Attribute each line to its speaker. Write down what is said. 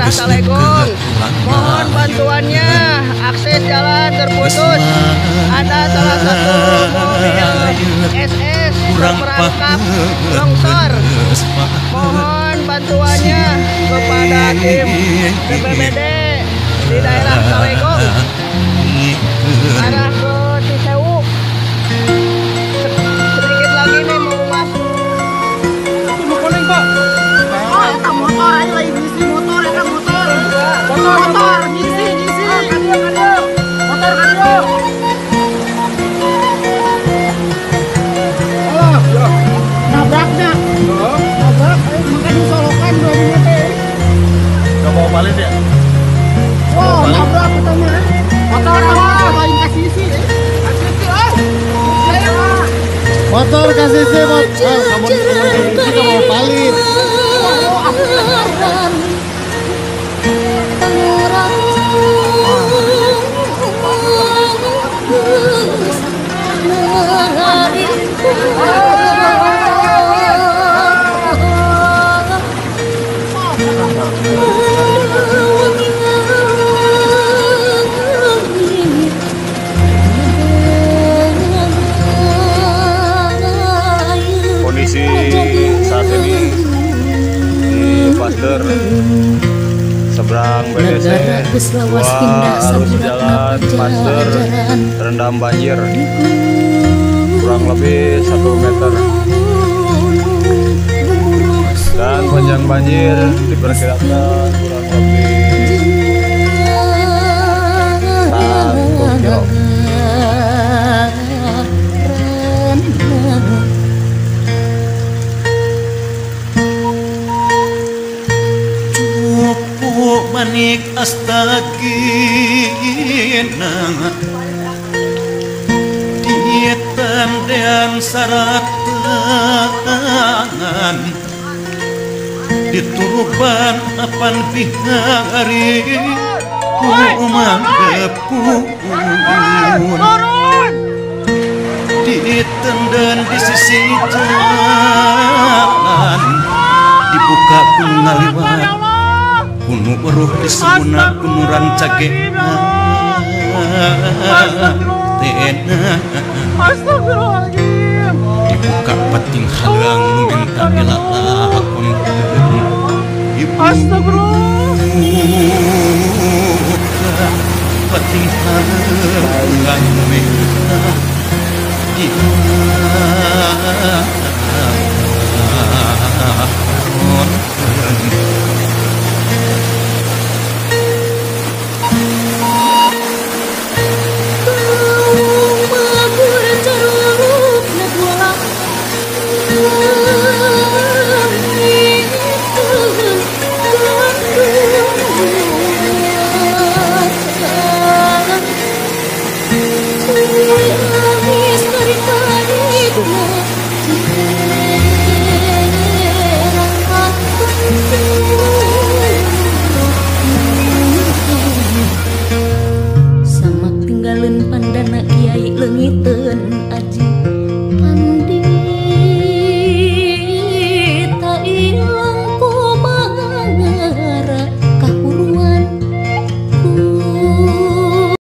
Speaker 1: Salegong. Mohon bantuannya, akses jalan terputus. Ada salah satu mobil SS terperangkap longsor. Mohon bantuannya kepada tim BPBD di daerah Salegong arah ke Cisewu. Sedikit lagi nih mau masuk.
Speaker 2: Mau kuning Pak.
Speaker 3: Oh, eta motor aja lagi ngisi motor, eta motor. Motor ngisi. Motor kadio. Oh, nabraknya. Nabrak, makanya disolokan 2 menit.
Speaker 2: Gak mau balik ya?
Speaker 3: Oh, nabrak katanya. Motor apa? Lain kasih isi.
Speaker 4: Motor kasih sih motor. Kamu kita mau palit.
Speaker 2: Kondisi saat ini di Pasteur seberang BDC 2 arus jalan Pasteur terendam banjir kurang lebih 1 meter dan panjang banjir diperkirakan kurang lebih 1 kilo.
Speaker 5: Manik astagina dietan dan saratan dituruban apan bihari kumangepun ditendan di sisi jalan dibuka kun ngaliwat kuno beruh disebuna kunuran cagena tena
Speaker 3: Astagfirullahaladzim.
Speaker 5: dibuka pating halang nu minta dilakon
Speaker 3: Astagfirullah.
Speaker 5: pating halang nu minta
Speaker 6: sama tinggalin pandana kiai leungiteun